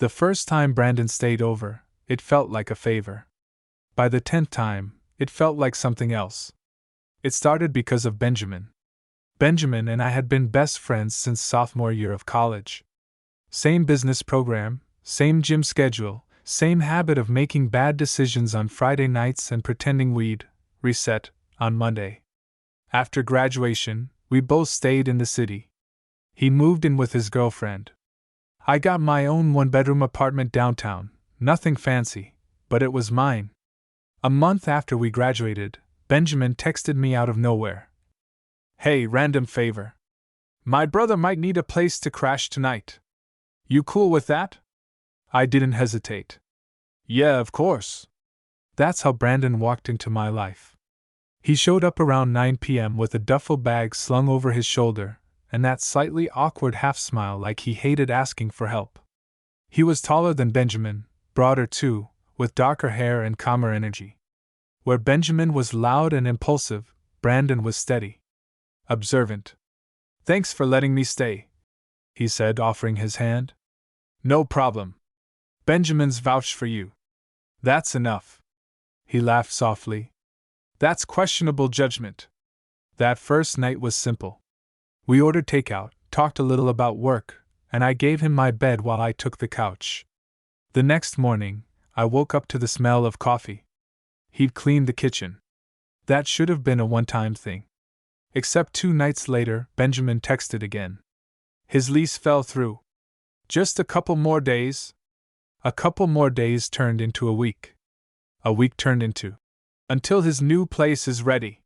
The first time Brandon stayed over, it felt like a favor. By the 10th time, it felt like something else. It started because of Benjamin. Benjamin and I had been best friends since sophomore year of college. Same business program, same gym schedule, same habit of making bad decisions on Friday nights and pretending we'd reset on Monday. After graduation, we both stayed in the city. He moved in with his girlfriend. I got my own one-bedroom apartment downtown, nothing fancy, but it was mine. A month after we graduated, Benjamin texted me out of nowhere. "Hey, random favor. My brother might need a place to crash tonight. You cool with that?" I didn't hesitate. "Yeah, of course." That's how Brandon walked into my life. He showed up around 9 p.m. with a duffel bag slung over his shoulder, and that slightly awkward half-smile like he hated asking for help. He was taller than Benjamin, broader too, with darker hair and calmer energy. Where Benjamin was loud and impulsive, Brandon was steady. Observant. "Thanks for letting me stay," he said, offering his hand. "No problem. Benjamin's vouched for you." "That's enough." He laughed softly. "That's questionable judgment." That first night was simple. We ordered takeout, talked a little about work, and I gave him my bed while I took the couch. The next morning, I woke up to the smell of coffee. He'd cleaned the kitchen. That should have been a one-time thing. Except 2 nights later, Benjamin texted again. His lease fell through. "Just a couple more days." A couple more days turned into a week. A week turned into "until his new place is ready."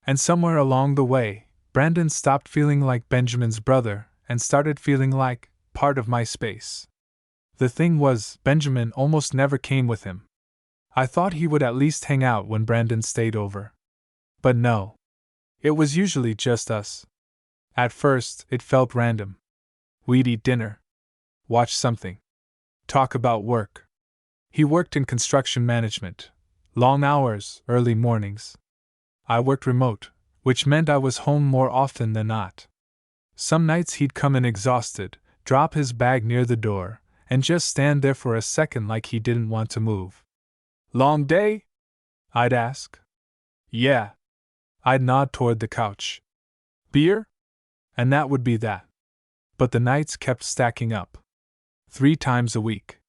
And somewhere along the way, Brandon stopped feeling like Benjamin's brother and started feeling like part of my space. The thing was, Benjamin almost never came with him. I thought he would at least hang out when Brandon stayed over. But no. It was usually just us. At first, it felt random. We'd eat dinner, watch something, talk about work. He worked in construction management. Long hours, early mornings. I worked remote, which meant I was home more often than not. Some nights he'd come in exhausted, drop his bag near the door, and just stand there for a second like he didn't want to move. "Long day?" I'd ask. "Yeah." I'd nod toward the couch. "Beer?" And that would be that. But the nights kept stacking up. 3 times a week.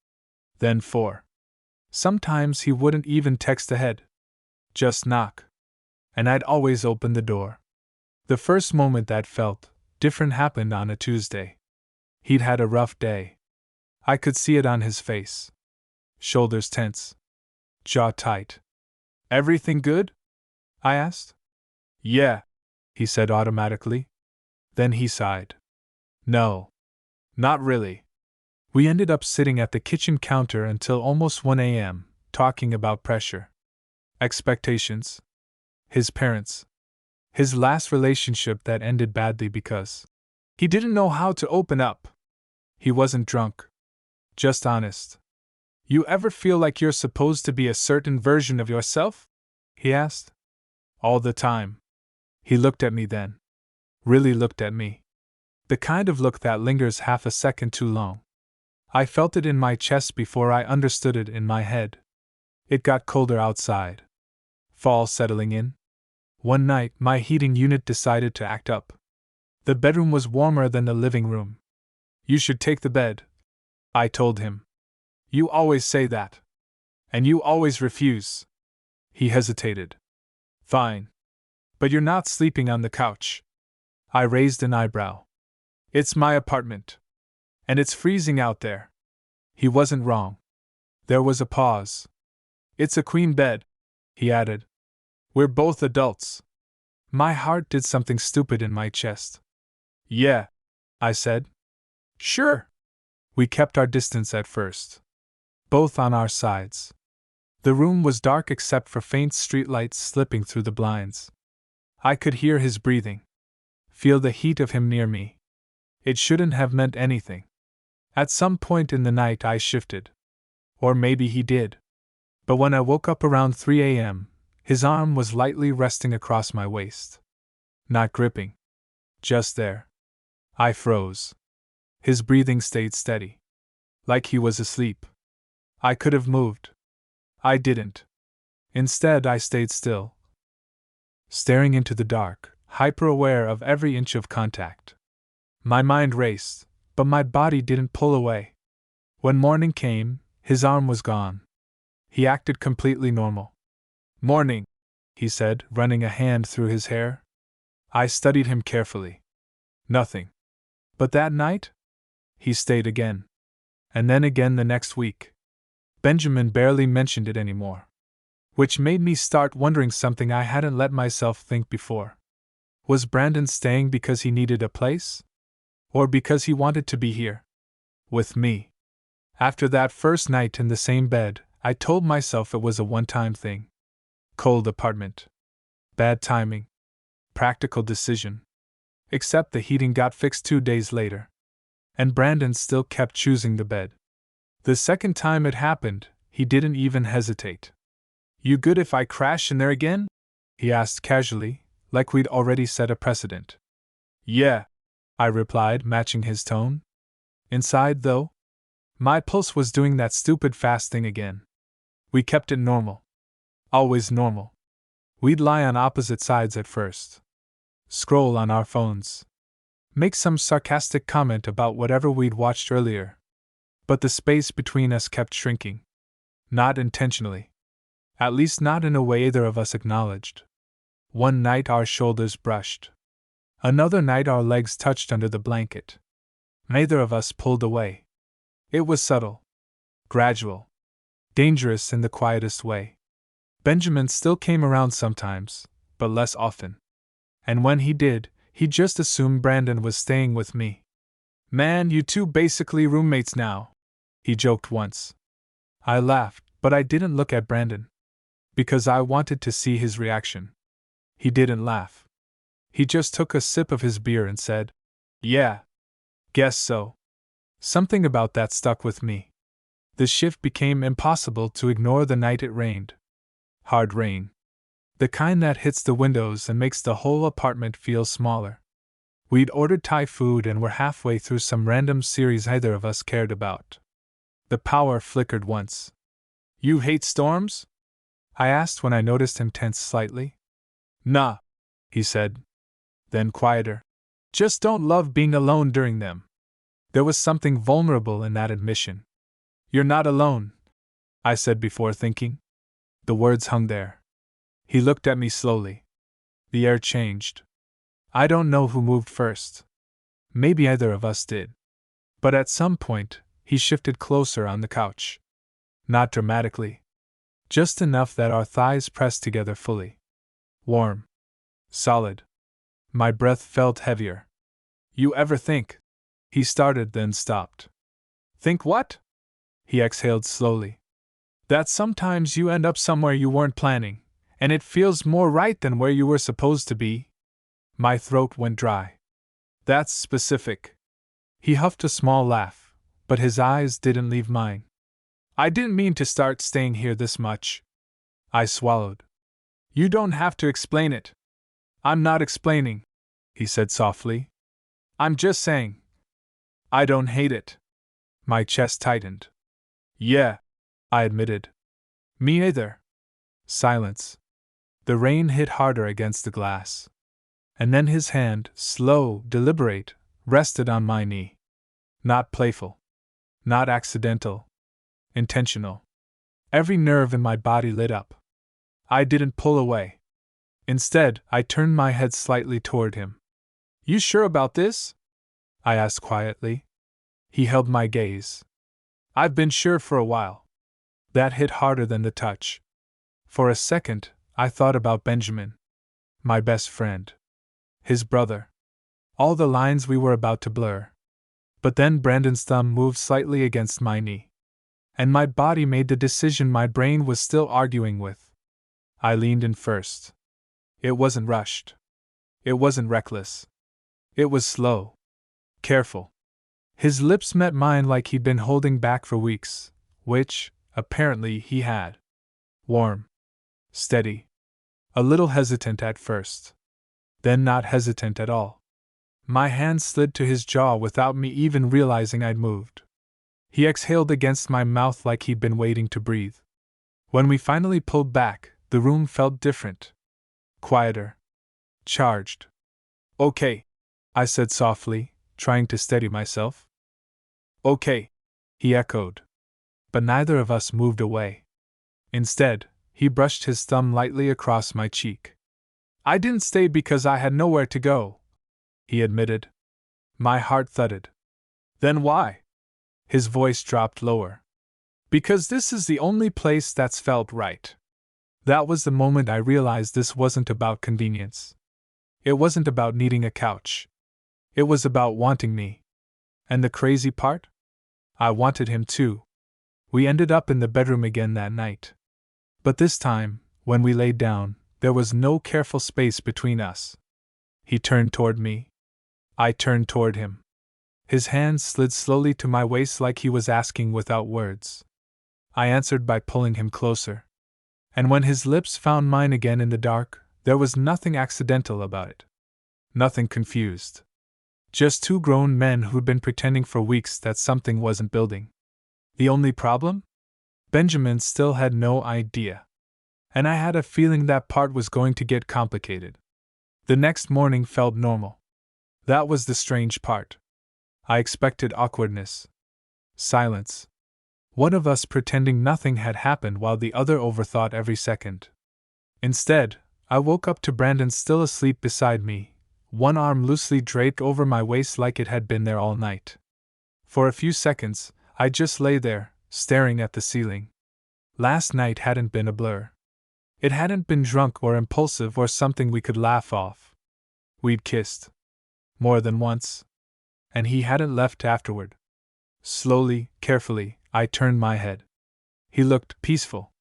Then 4. Sometimes he wouldn't even text ahead. Just knock. And I'd always open the door. The first moment that felt different happened on a Tuesday. He'd had a rough day. I could see it on his face. Shoulders tense. Jaw tight. "Everything good?" I asked. "Yeah," he said automatically. Then he sighed. "No. Not really." We ended up sitting at the kitchen counter until almost 1 a.m., talking about pressure. Expectations. His parents. His last relationship that ended badly because he didn't know how to open up. He wasn't drunk. Just honest. "You ever feel like you're supposed to be a certain version of yourself?" he asked. "All the time." He looked at me then. Really looked at me. The kind of look that lingers half a second too long. I felt it in my chest before I understood it in my head. It got colder outside. Fall settling in. One night, my heating unit decided to act up. The bedroom was warmer than the living room. "You should take the bed," I told him. "You always say that. And you always refuse." He hesitated. "Fine. But you're not sleeping on the couch." I raised an eyebrow. "It's my apartment. And it's freezing out there." He wasn't wrong. There was a pause. "It's a queen bed," he added. "We're both adults." My heart did something stupid in my chest. "Yeah," I said. "Sure." We kept our distance at first. Both on our sides. The room was dark except for faint streetlights slipping through the blinds. I could hear his breathing. Feel the heat of him near me. It shouldn't have meant anything. At some point in the night I shifted. Or maybe he did. But when I woke up around 3 a.m., his arm was lightly resting across my waist. Not gripping. Just there. I froze. His breathing stayed steady. like he was asleep. I could have moved. I didn't. Instead, I stayed still, staring into the dark, hyper-aware of every inch of contact. My mind raced, but my body didn't pull away. When morning came, his arm was gone. He acted completely normal. "Morning," he said, running a hand through his hair. I studied him carefully. Nothing. But that night? He stayed again. And then again the next week. Benjamin barely mentioned it anymore. Which made me start wondering something I hadn't let myself think before. Was Brandon staying because he needed a place? Or because he wanted to be here? With me. After that first night in the same bed, I told myself it was a one-time thing. Cold apartment. Bad timing. Practical decision. Except the heating got fixed 2 days later. And Brandon still kept choosing the bed. The second time it happened, he didn't even hesitate. "You good if I crash in there again?" he asked casually, like we'd already set a precedent. "Yeah," I replied, matching his tone. Inside, though, my pulse was doing that stupid fast thing again. We kept it normal. Always normal. We'd lie on opposite sides at first. Scroll on our phones. Make some sarcastic comment about whatever we'd watched earlier. But the space between us kept shrinking. Not intentionally. At least not in a way either of us acknowledged. One night our shoulders brushed. Another night our legs touched under the blanket. Neither of us pulled away. It was subtle. Gradual. Dangerous in the quietest way. Benjamin still came around sometimes, but less often. And when he did, he just assumed Brandon was staying with me. "Man, you two basically roommates now," he joked once. I laughed, but I didn't look at Brandon. Because I wanted to see his reaction. He didn't laugh. He just took a sip of his beer and said, "Yeah. Guess so." Something about that stuck with me. The shift became impossible to ignore the night it rained. Hard rain. The kind that hits the windows and makes the whole apartment feel smaller. We'd ordered Thai food and were halfway through some random series neither of us cared about. The power flickered once. "You hate storms?" I asked when I noticed him tense slightly. "Nah," he said. Then quieter. "Just don't love being alone during them." There was something vulnerable in that admission. "You're not alone," I said before thinking. The words hung there. He looked at me slowly. The air changed. I don't know who moved first. Maybe either of us did. But at some point, he shifted closer on the couch. Not dramatically. Just enough that our thighs pressed together fully. Warm. Solid. My breath felt heavier. "You ever think?" He started, then stopped. "Think what?" He exhaled slowly. "That sometimes you end up somewhere you weren't planning, and it feels more right than where you were supposed to be?" My throat went dry. "That's specific." He huffed a small laugh, but his eyes didn't leave mine. "I didn't mean to start staying here this much." I swallowed. "You don't have to explain it." "I'm not explaining," he said softly. "I'm just saying. I don't hate it." My chest tightened. "Yeah," I admitted. "Me either." Silence. The rain hit harder against the glass. And then his hand, slow, deliberate, rested on my knee. Not playful. Not accidental. Intentional. Every nerve in my body lit up. I didn't pull away. Instead, I turned my head slightly toward him. "You sure about this?" I asked quietly. He held my gaze. "I've been sure for a while." That hit harder than the touch. For a second, I thought about Benjamin. My best friend. His brother. All the lines we were about to blur. But then Brandon's thumb moved slightly against my knee. And my body made the decision my brain was still arguing with. I leaned in first. It wasn't rushed. It wasn't reckless. It was slow. Careful. His lips met mine like he'd been holding back for weeks, which, apparently, he had. Warm. Steady. A little hesitant at first. Then not hesitant at all. My hand slid to his jaw without me even realizing I'd moved. He exhaled against my mouth like he'd been waiting to breathe. When we finally pulled back, the room felt different. Quieter. Charged. Okay, I said softly, trying to steady myself. Okay, he echoed. But neither of us moved away. Instead, he brushed his thumb lightly across my cheek. I didn't stay because I had nowhere to go, he admitted. My heart thudded. Then why? His voice dropped lower. Because this is the only place that's felt right. That was the moment I realized this wasn't about convenience. It wasn't about needing a couch. It was about wanting me. And the crazy part? I wanted him too. We ended up in the bedroom again that night. But this time, when we laid down, there was no careful space between us. He turned toward me. I turned toward him. His hands slid slowly to my waist like he was asking without words. I answered by pulling him closer. And when his lips found mine again in the dark, there was nothing accidental about it. Nothing confused. Just two grown men who'd been pretending for weeks that something wasn't building. The only problem? Benjamin still had no idea. And I had a feeling that part was going to get complicated. The next morning felt normal. That was the strange part. I expected awkwardness. Silence. One of us pretending nothing had happened while the other overthought every second. Instead, I woke up to Brandon still asleep beside me, one arm loosely draped over my waist like it had been there all night. For a few seconds, I just lay there, staring at the ceiling. Last night hadn't been a blur. It hadn't been drunk or impulsive or something we could laugh off. We'd kissed. More than once. And he hadn't left afterward. Slowly, carefully, I turned my head. He looked peaceful.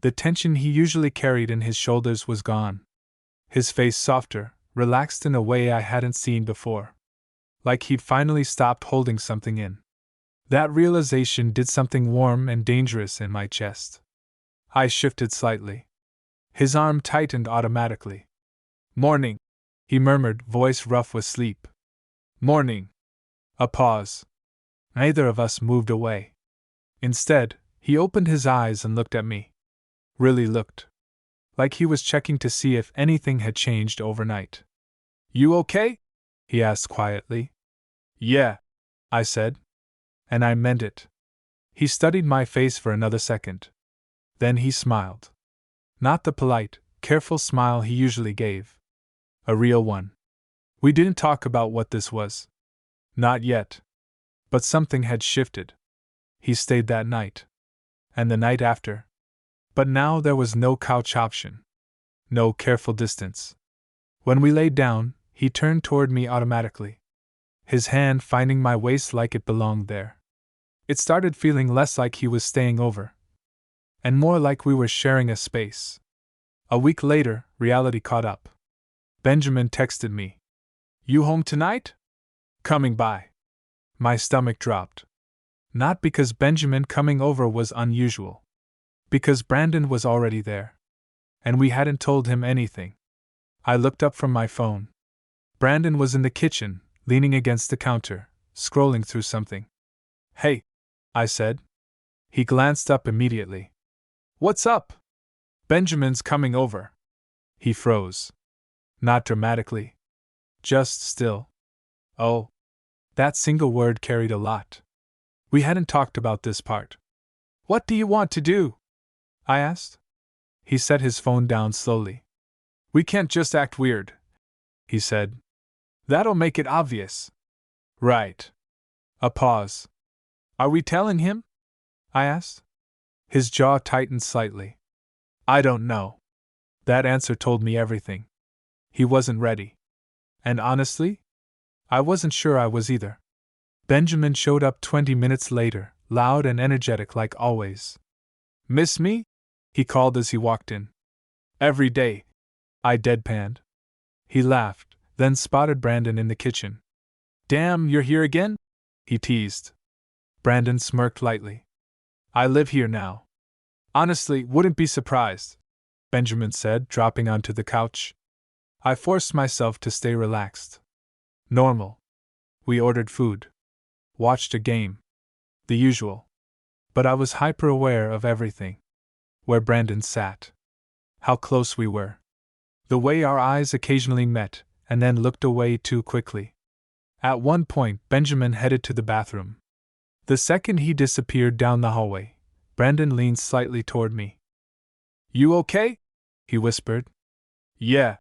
The tension he usually carried in his shoulders was gone. His face softer, relaxed in a way I hadn't seen before. Like he'd finally stopped holding something in. That realization did something warm and dangerous in my chest. I shifted slightly. His arm tightened automatically. Morning, he murmured, voice rough with sleep. Morning. A pause. Neither of us moved away. Instead, he opened his eyes and looked at me. Really looked. Like he was checking to see if anything had changed overnight. You okay? He asked quietly. Yeah, I said. And I meant it. He studied my face for another second. Then he smiled. Not the polite, careful smile he usually gave. A real one. We didn't talk about what this was. Not yet. But something had shifted. He stayed that night. And the night after. But now there was no couch option. No careful distance. When we laid down, he turned toward me automatically. His hand finding my waist like it belonged there. It started feeling less like he was staying over. And more like we were sharing a space. A week later, reality caught up. Benjamin texted me. You home tonight? Coming by. My stomach dropped. Not because Benjamin coming over was unusual. Because Brandon was already there. And we hadn't told him anything. I looked up from my phone. Brandon was in the kitchen, leaning against the counter, scrolling through something. Hey, I said. He glanced up immediately. What's up? Benjamin's coming over. He froze. Not dramatically. Just still. Oh. That single word carried a lot. We hadn't talked about this part. What do you want to do? I asked. He set his phone down slowly. We can't just act weird, he said. That'll make it obvious. Right. A pause. Are we telling him? I asked. His jaw tightened slightly. I don't know. That answer told me everything. He wasn't ready. And honestly, I wasn't sure I was either. Benjamin showed up 20 minutes later, loud and energetic like always. Miss me? He called as he walked in. Every day. I deadpanned. He laughed, then spotted Brandon in the kitchen. Damn, you're here again? He teased. Brandon smirked lightly. I live here now. Honestly, wouldn't be surprised, Benjamin said, dropping onto the couch. I forced myself to stay relaxed. Normal. We ordered food. Watched a game. The usual. But I was hyper aware of everything. Where Brandon sat. How close we were. The way our eyes occasionally met, and then looked away too quickly. At one point, Benjamin headed to the bathroom. The second he disappeared down the hallway, Brandon leaned slightly toward me. "You okay?" he whispered. "Yeah,"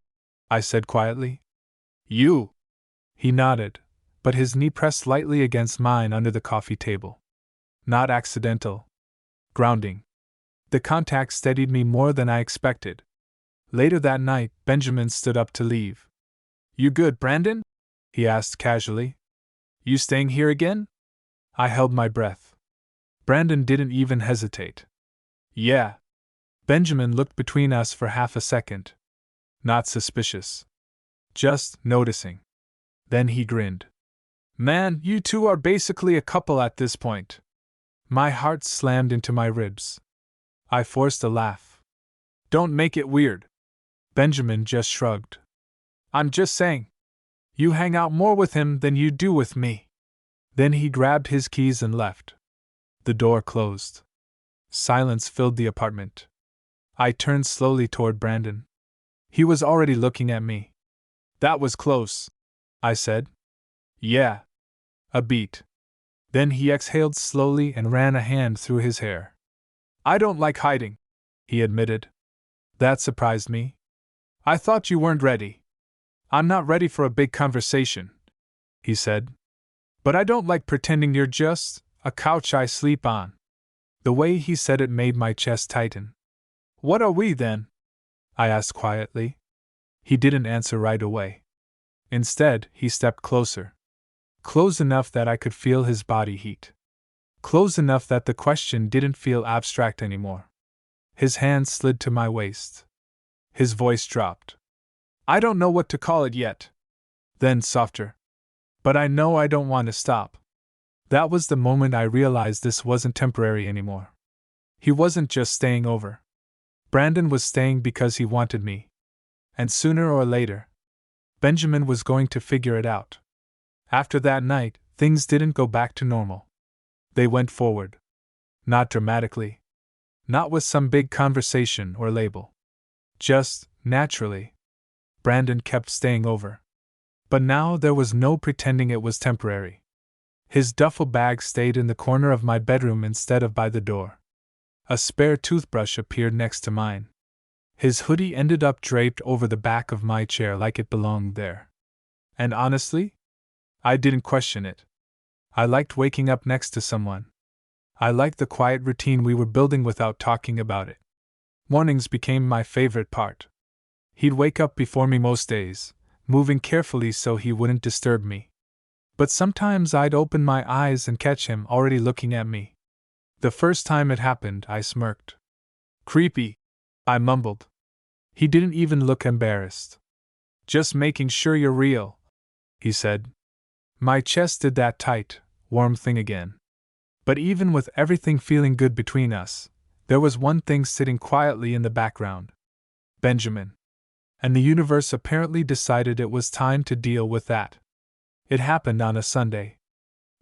I said quietly. "You?" He nodded, but his knee pressed lightly against mine under the coffee table. Not accidental. Grounding. The contact steadied me more than I expected. Later that night, Benjamin stood up to leave. "You good, Brandon?" he asked casually. "You staying here again?" I held my breath. Brandon didn't even hesitate. "Yeah." Benjamin looked between us for half a second. Not suspicious. Just noticing. Then he grinned. "Man, you two are basically a couple at this point." My heart slammed into my ribs. I forced a laugh. "Don't make it weird." Benjamin just shrugged. "I'm just saying. You hang out more with him than you do with me." Then he grabbed his keys and left. The door closed. Silence filled the apartment. I turned slowly toward Brandon. He was already looking at me. "That was close," I said. "Yeah." A beat. Then he exhaled slowly and ran a hand through his hair. "I don't like hiding," he admitted. That surprised me. "I thought you weren't ready." "I'm not ready for a big conversation," he said. "But I don't like pretending you're just a couch I sleep on." The way he said it made my chest tighten. "What are we then?" I asked quietly. He didn't answer right away. Instead, he stepped closer. Close enough that I could feel his body heat. Close enough that the question didn't feel abstract anymore. His hand slid to my waist. His voice dropped. "I don't know what to call it yet." Then softer. "But I know I don't want to stop." That was the moment I realized this wasn't temporary anymore. He wasn't just staying over. Brandon was staying because he wanted me. And sooner or later, Benjamin was going to figure it out. After that night, things didn't go back to normal. They went forward. Not dramatically. Not with some big conversation or label. Just, naturally. Brandon kept staying over. But now there was no pretending it was temporary. His duffel bag stayed in the corner of my bedroom instead of by the door. A spare toothbrush appeared next to mine. His hoodie ended up draped over the back of my chair like it belonged there. And honestly, I didn't question it. I liked waking up next to someone. I liked the quiet routine we were building without talking about it. Mornings became my favorite part. He'd wake up before me most days, moving carefully so he wouldn't disturb me. But sometimes I'd open my eyes and catch him already looking at me. The first time it happened, I smirked. "Creepy," I mumbled. He didn't even look embarrassed. "Just making sure you're real," he said. My chest did that tight, warm thing again. But even with everything feeling good between us, there was one thing sitting quietly in the background. Benjamin. And the universe apparently decided it was time to deal with that. It happened on a Sunday.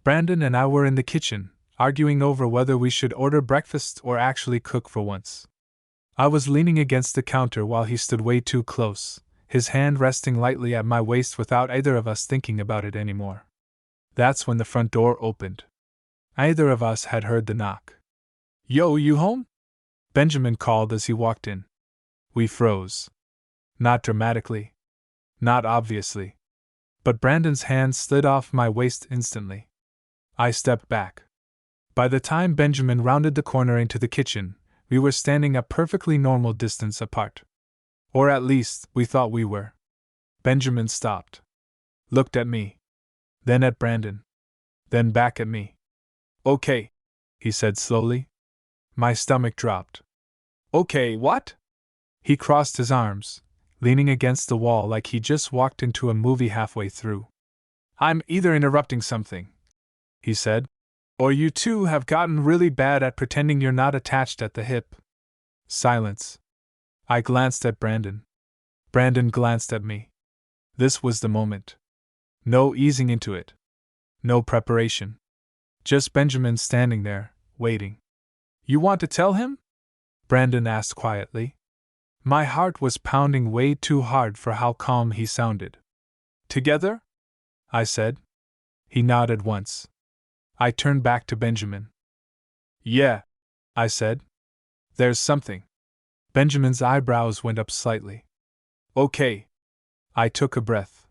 Brandon and I were in the kitchen, arguing over whether we should order breakfast or actually cook for once. I was leaning against the counter while he stood way too close, his hand resting lightly at my waist without either of us thinking about it anymore. That's when the front door opened. Either of us had heard the knock. "Yo, you home?" Benjamin called as he walked in. We froze. Not dramatically. Not obviously. But Brandon's hand slid off my waist instantly. I stepped back. By the time Benjamin rounded the corner into the kitchen, we were standing a perfectly normal distance apart. Or at least, we thought we were. Benjamin stopped. Looked at me. Then at Brandon. Then back at me. "Okay," he said slowly. My stomach dropped. "Okay, what?" He crossed his arms, leaning against the wall like he just walked into a movie halfway through. "I'm either interrupting something," he said, "or you two have gotten really bad at pretending you're not attached at the hip." Silence. I glanced at Brandon. Brandon glanced at me. This was the moment. No easing into it. No preparation. Just Benjamin standing there, waiting. You want to tell him? Brandon asked quietly. My heart was pounding way too hard for how calm he sounded. Together? I said. He nodded once. I turned back to Benjamin. Yeah, I said. There's something. Benjamin's eyebrows went up slightly. Okay. I took a breath.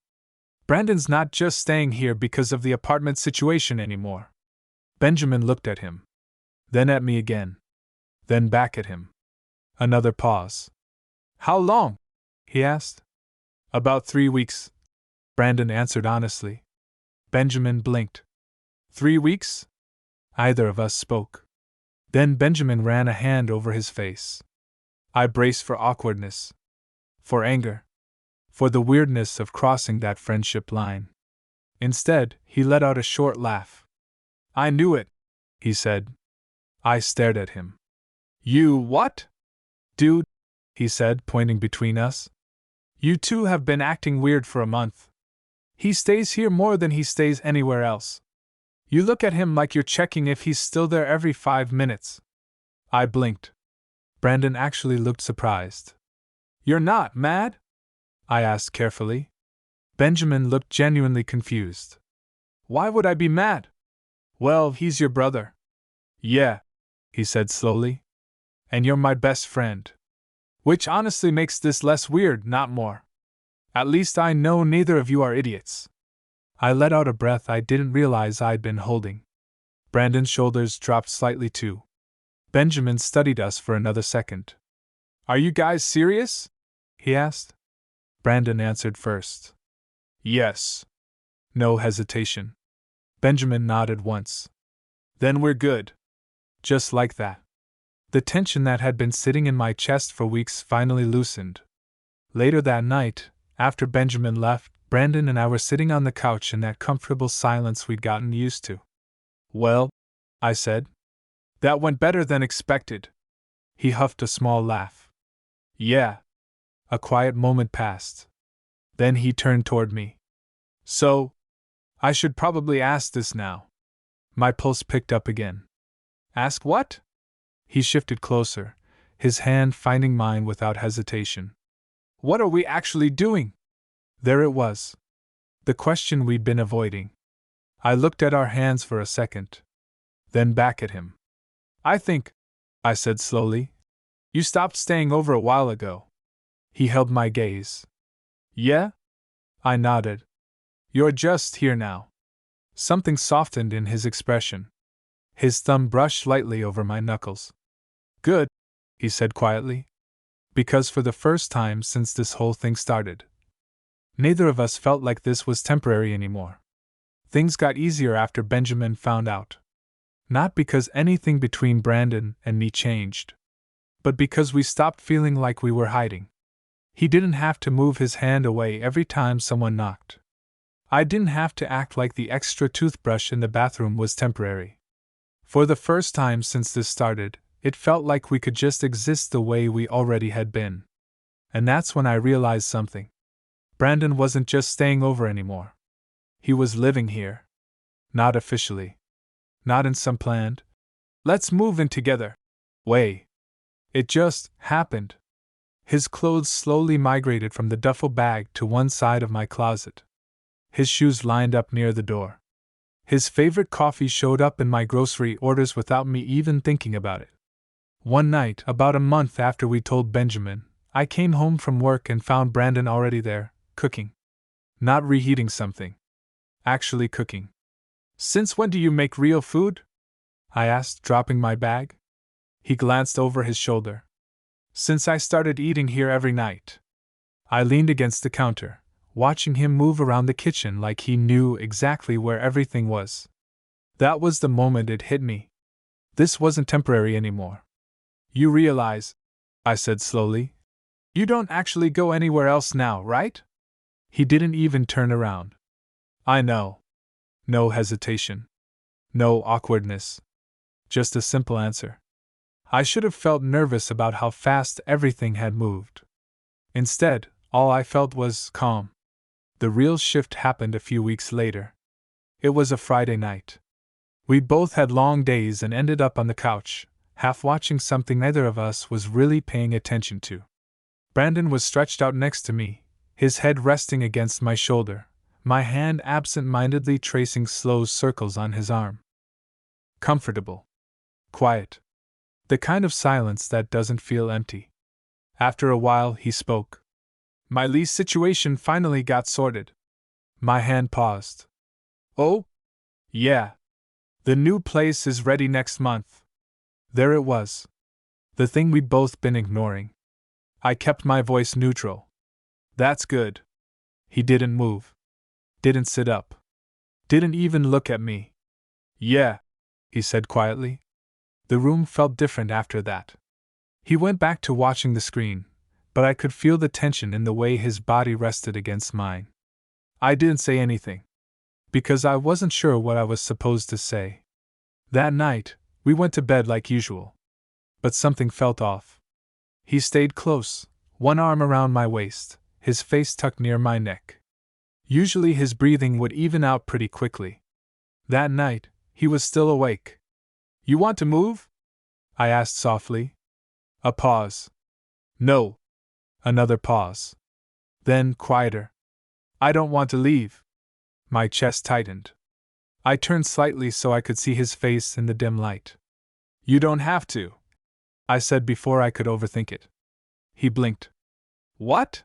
Brandon's not just staying here because of the apartment situation anymore. Benjamin looked at him. Then at me again. Then back at him. Another pause. How long? He asked. About 3 weeks. Brandon answered honestly. Benjamin blinked. 3 weeks? Either of us spoke. Then Benjamin ran a hand over his face. I braced for awkwardness. For anger. For the weirdness of crossing that friendship line. Instead, he let out a short laugh. I knew it, he said. I stared at him. You what? Dude, he said, pointing between us. You two have been acting weird for a month. He stays here more than he stays anywhere else. You look at him like you're checking if he's still there every 5 minutes. I blinked. Brandon actually looked surprised. You're not mad? I asked carefully. Benjamin looked genuinely confused. Why would I be mad? Well, he's your brother. Yeah, he said slowly. And you're my best friend. Which honestly makes this less weird, not more. At least I know neither of you are idiots. I let out a breath I didn't realize I'd been holding. Brandon's shoulders dropped slightly too. Benjamin studied us for another second. Are you guys serious? He asked. Brandon answered first. Yes. No hesitation. Benjamin nodded once. Then we're good. Just like that. The tension that had been sitting in my chest for weeks finally loosened. Later that night, after Benjamin left, Brandon and I were sitting on the couch in that comfortable silence we'd gotten used to. Well, I said. That went better than expected. He huffed a small laugh. Yeah. A quiet moment passed. Then he turned toward me. So, I should probably ask this now. My pulse picked up again. Ask what? He shifted closer, his hand finding mine without hesitation. What are we actually doing? There it was. The question we'd been avoiding. I looked at our hands for a second. Then back at him. I think, I said slowly, you stopped staying over a while ago. He held my gaze. Yeah? I nodded. You're just here now. Something softened in his expression. His thumb brushed lightly over my knuckles. Good, he said quietly. Because for the first time since this whole thing started, neither of us felt like this was temporary anymore. Things got easier after Benjamin found out. Not because anything between Brandon and me changed, but because we stopped feeling like we were hiding. He didn't have to move his hand away every time someone knocked. I didn't have to act like the extra toothbrush in the bathroom was temporary. For the first time since this started, it felt like we could just exist the way we already had been. And that's when I realized something. Brandon wasn't just staying over anymore. He was living here. Not officially. Not in some planned, let's move in together way. It just happened. His clothes slowly migrated from the duffel bag to one side of my closet. His shoes lined up near the door. His favorite coffee showed up in my grocery orders without me even thinking about it. One night, about a month after we told Benjamin, I came home from work and found Brandon already there, cooking. Not reheating something. Actually cooking. Since when do you make real food? I asked, dropping my bag. He glanced over his shoulder. Since I started eating here every night. I leaned against the counter, watching him move around the kitchen like he knew exactly where everything was. That was the moment it hit me. This wasn't temporary anymore. You realize, I said slowly, you don't actually go anywhere else now, right? He didn't even turn around. I know. No hesitation. No awkwardness. Just a simple answer. I should have felt nervous about how fast everything had moved. Instead, all I felt was calm. The real shift happened a few weeks later. It was a Friday night. We both had long days and ended up on the couch, half watching something neither of us was really paying attention to. Brandon was stretched out next to me, his head resting against my shoulder, my hand absent-mindedly tracing slow circles on his arm. Comfortable. Quiet. The kind of silence that doesn't feel empty. After a while, he spoke. My lease situation finally got sorted. My hand paused. Oh? Yeah. The new place is ready next month. There it was. The thing we'd both been ignoring. I kept my voice neutral. That's good. He didn't move. Didn't sit up. Didn't even look at me. Yeah, he said quietly. The room felt different after that. He went back to watching the screen, but I could feel the tension in the way his body rested against mine. I didn't say anything, because I wasn't sure what I was supposed to say. That night, we went to bed like usual. But something felt off. He stayed close, one arm around my waist, his face tucked near my neck. Usually his breathing would even out pretty quickly. That night, he was still awake. You want to move? I asked softly. A pause. No. Another pause. Then, quieter. I don't want to leave. My chest tightened. I turned slightly so I could see his face in the dim light. You don't have to, I said before I could overthink it. He blinked. What?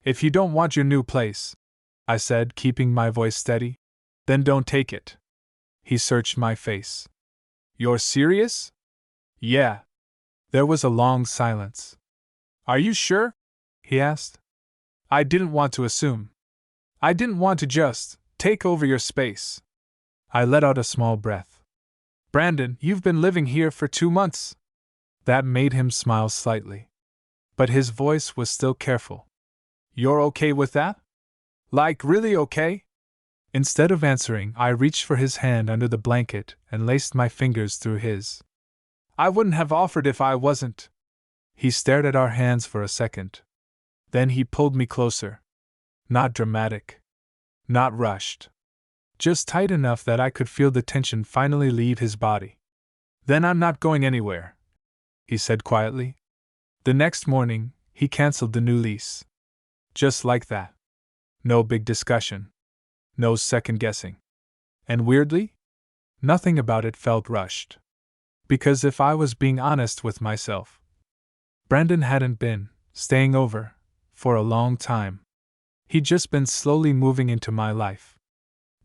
If you don't want your new place, I said, keeping my voice steady, then don't take it. He searched my face. You're serious? Yeah. There was a long silence. Are you sure? He asked. I didn't want to assume. I didn't want to just take over your space. I let out a small breath. Brandon, you've been living here for 2 months. That made him smile slightly. But his voice was still careful. You're okay with that? Like, really okay? Instead of answering, I reached for his hand under the blanket and laced my fingers through his. I wouldn't have offered if I wasn't. He stared at our hands for a second. Then he pulled me closer. Not dramatic. Not rushed. Just tight enough that I could feel the tension finally leave his body. Then I'm not going anywhere, he said quietly. The next morning, he canceled the new lease. Just like that. No big discussion. No second guessing. And weirdly, nothing about it felt rushed. Because if I was being honest with myself, Brandon hadn't been staying over for a long time. He'd just been slowly moving into my life.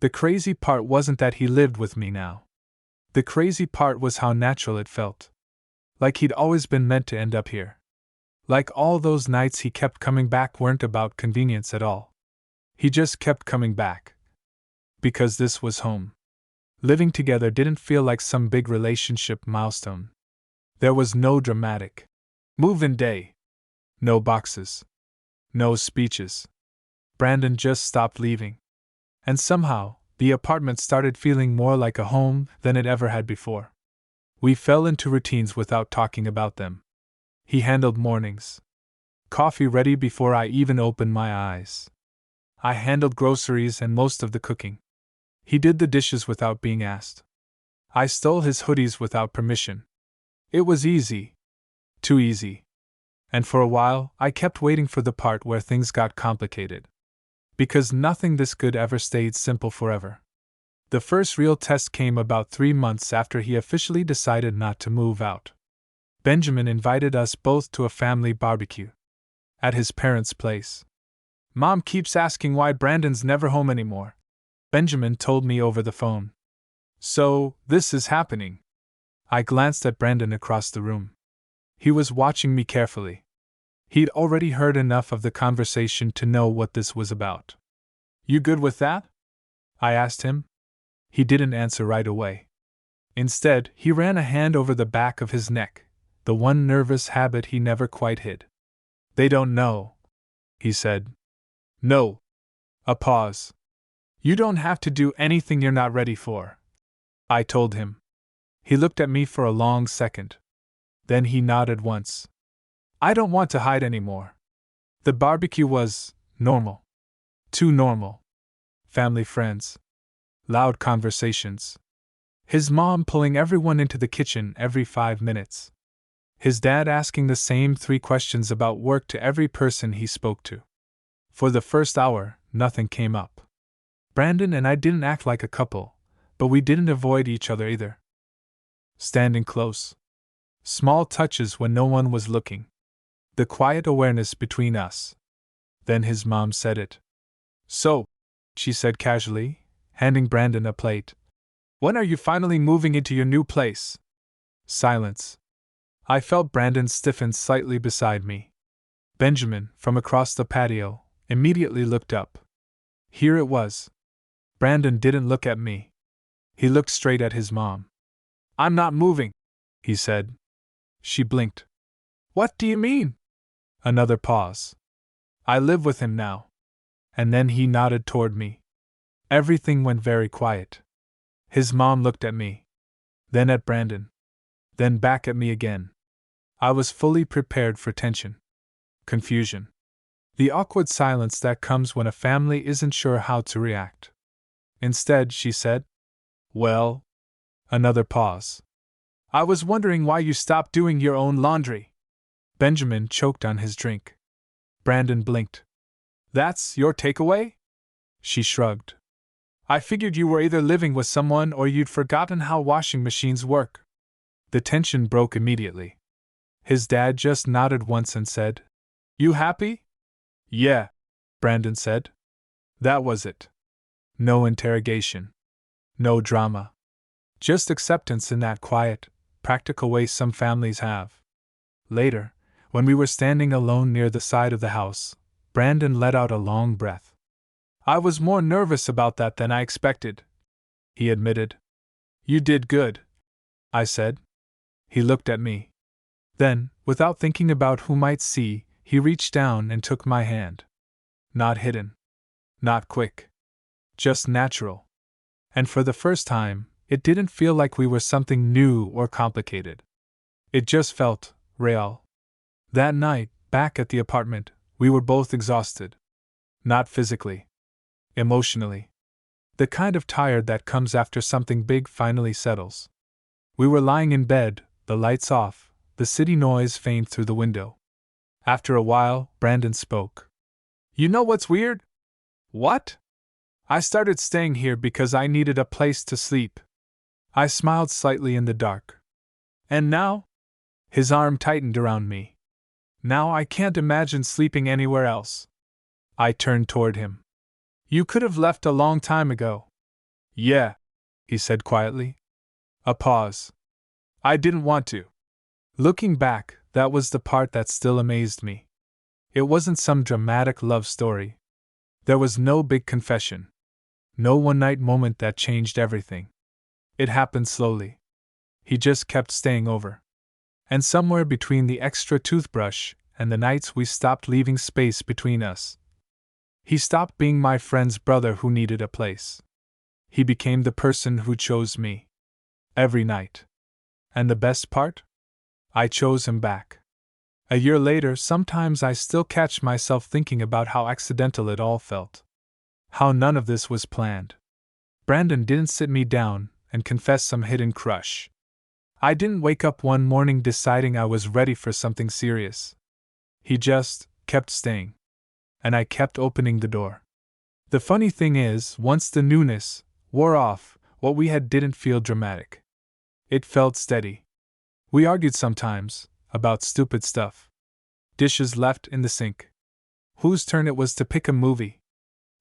The crazy part wasn't that he lived with me now. The crazy part was how natural it felt. Like he'd always been meant to end up here. Like all those nights he kept coming back weren't about convenience at all. He just kept coming back. Because this was home. Living together didn't feel like some big relationship milestone. There was no dramatic move-in day. No boxes. No speeches. Brandon just stopped leaving. And somehow, the apartment started feeling more like a home than it ever had before. We fell into routines without talking about them. He handled mornings. Coffee ready before I even opened my eyes. I handled groceries and most of the cooking. He did the dishes without being asked. I stole his hoodies without permission. It was easy. Too easy. And for a while, I kept waiting for the part where things got complicated. Because nothing this good ever stayed simple forever. The first real test came about 3 months after he officially decided not to move out. Benjamin invited us both to a family barbecue. At his parents' place. Mom keeps asking why Brandon's never home anymore, Benjamin told me over the phone. So, this is happening. I glanced at Brandon across the room. He was watching me carefully. He'd already heard enough of the conversation to know what this was about. You good with that? I asked him. He didn't answer right away. Instead, he ran a hand over the back of his neck, the one nervous habit he never quite hid. They don't know, he said. No. A pause. You don't have to do anything you're not ready for, I told him. He looked at me for a long second. Then he nodded once. I don't want to hide anymore. The barbecue was normal. Too normal. Family friends. Loud conversations. His mom pulling everyone into the kitchen every 5 minutes. His dad asking the same 3 questions about work to every person he spoke to. For the first hour, nothing came up. Brandon and I didn't act like a couple, but we didn't avoid each other either. Standing close. Small touches when no one was looking. The quiet awareness between us. Then his mom said it. "So," she said casually, handing Brandon a plate, "when are you finally moving into your new place?" Silence. I felt Brandon stiffen slightly beside me. Benjamin, from across the patio, immediately looked up. Here it was. Brandon didn't look at me. He looked straight at his mom. "I'm not moving," he said. She blinked. "What do you mean?" Another pause. "I live with him now." And then he nodded toward me. Everything went very quiet. His mom looked at me. Then at Brandon. Then back at me again. I was fully prepared for tension. Confusion. The awkward silence that comes when a family isn't sure how to react. Instead, she said, "Well." Another pause. "I was wondering why you stopped doing your own laundry." Benjamin choked on his drink. Brandon blinked. "That's your takeaway?" She shrugged. "I figured you were either living with someone or you'd forgotten how washing machines work." The tension broke immediately. His dad just nodded once and said, "You happy?" "Yeah," Brandon said. That was it. No interrogation. No drama. Just acceptance in that quiet, practical way some families have. Later, when we were standing alone near the side of the house, Brandon let out a long breath. "I was more nervous about that than I expected," he admitted. "You did good," I said. He looked at me. Then, without thinking about who might see, he reached down and took my hand. Not hidden. Not quick. Just natural. And for the first time, it didn't feel like we were something new or complicated. It just felt real. That night, back at the apartment, we were both exhausted. Not physically. Emotionally. The kind of tired that comes after something big finally settles. We were lying in bed, the lights off, the city noise faint through the window. After a while, Brandon spoke. "You know what's weird?" "What?" "I started staying here because I needed a place to sleep." I smiled slightly in the dark. "And now?" His arm tightened around me. "Now I can't imagine sleeping anywhere else." I turned toward him. "You could have left a long time ago." "Yeah," he said quietly. A pause. "I didn't want to." Looking back, that was the part that still amazed me. It wasn't some dramatic love story. There was no big confession. No one-night moment that changed everything. It happened slowly. He just kept staying over. And somewhere between the extra toothbrush and the nights we stopped leaving space between us, he stopped being my friend's brother who needed a place. He became the person who chose me. Every night. And the best part? I chose him back. A year later, sometimes I still catch myself thinking about how accidental it all felt. How none of this was planned. Brandon didn't sit me down and confess some hidden crush. I didn't wake up one morning deciding I was ready for something serious. He just kept staying. And I kept opening the door. The funny thing is, once the newness wore off, what we had didn't feel dramatic. It felt steady. We argued sometimes, about stupid stuff. Dishes left in the sink. Whose turn it was to pick a movie.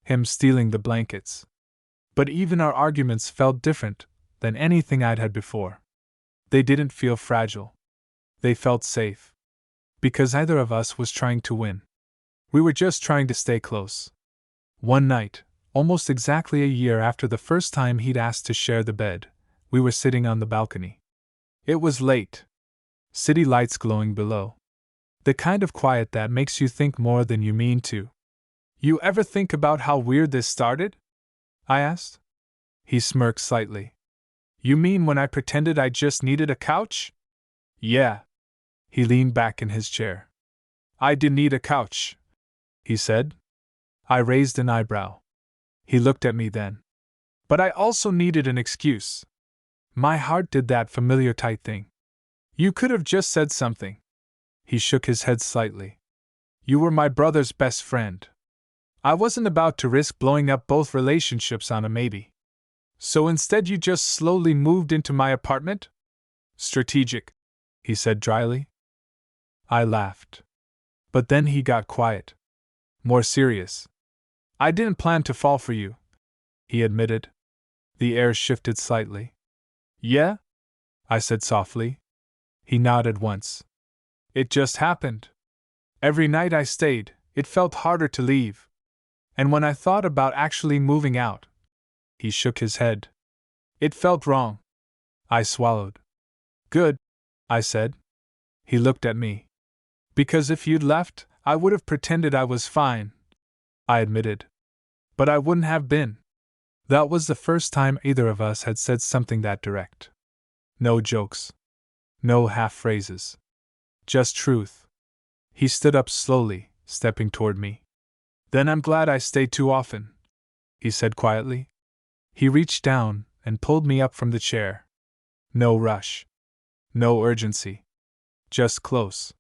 Him stealing the blankets. But even our arguments felt different than anything I'd had before. They didn't feel fragile. They felt safe. Because neither of us was trying to win. We were just trying to stay close. One night, almost exactly a year after the first time he'd asked to share the bed, we were sitting on the balcony. It was late. City lights glowing below. The kind of quiet that makes you think more than you mean to. "You ever think about how weird this started?" I asked. He smirked slightly. "You mean when I pretended I just needed a couch?" "Yeah." He leaned back in his chair. "I did need a couch," he said. I raised an eyebrow. He looked at me then. "But I also needed an excuse." My heart did that familiar tight thing. You could have just said something. He shook his head slightly. You were my brother's best friend. I wasn't about to risk blowing up both relationships on a maybe. So instead, you just slowly moved into my apartment? Strategic, he said dryly. I laughed. But then he got quiet. More serious. I didn't plan to fall for you, he admitted. The air shifted slightly. Yeah? I said softly. He nodded once. It just happened. Every night I stayed, it felt harder to leave. And when I thought about actually moving out, he shook his head. It felt wrong. I swallowed. Good, I said. He looked at me. Because if you'd left, I would have pretended I was fine, I admitted. But I wouldn't have been. That was the first time either of us had said something that direct. No jokes. No half phrases. Just truth. He stood up slowly, stepping toward me. Then I'm glad I stayed too often, he said quietly. He reached down and pulled me up from the chair. No rush. No urgency. Just close.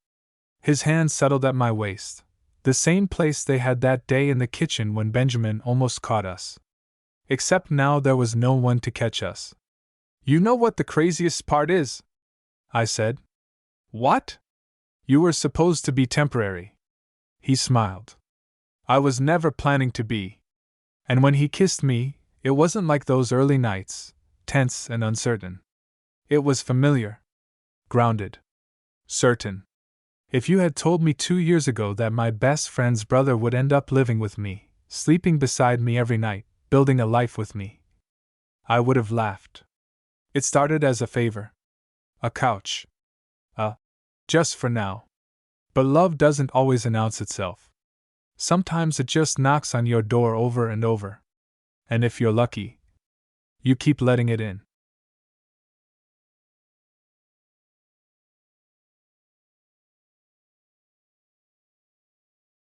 His hand settled at my waist, the same place they had that day in the kitchen when Benjamin almost caught us. Except now there was no one to catch us. You know what the craziest part is? I said. What? You were supposed to be temporary. He smiled. I was never planning to be. And when he kissed me, it wasn't like those early nights, tense and uncertain. It was familiar. Grounded. Certain. If you had told me 2 years ago that my best friend's brother would end up living with me, sleeping beside me every night, building a life with me, I would have laughed. It started as a favor. A couch. Just for now. But love doesn't always announce itself. Sometimes it just knocks on your door over and over. And if you're lucky, you keep letting it in.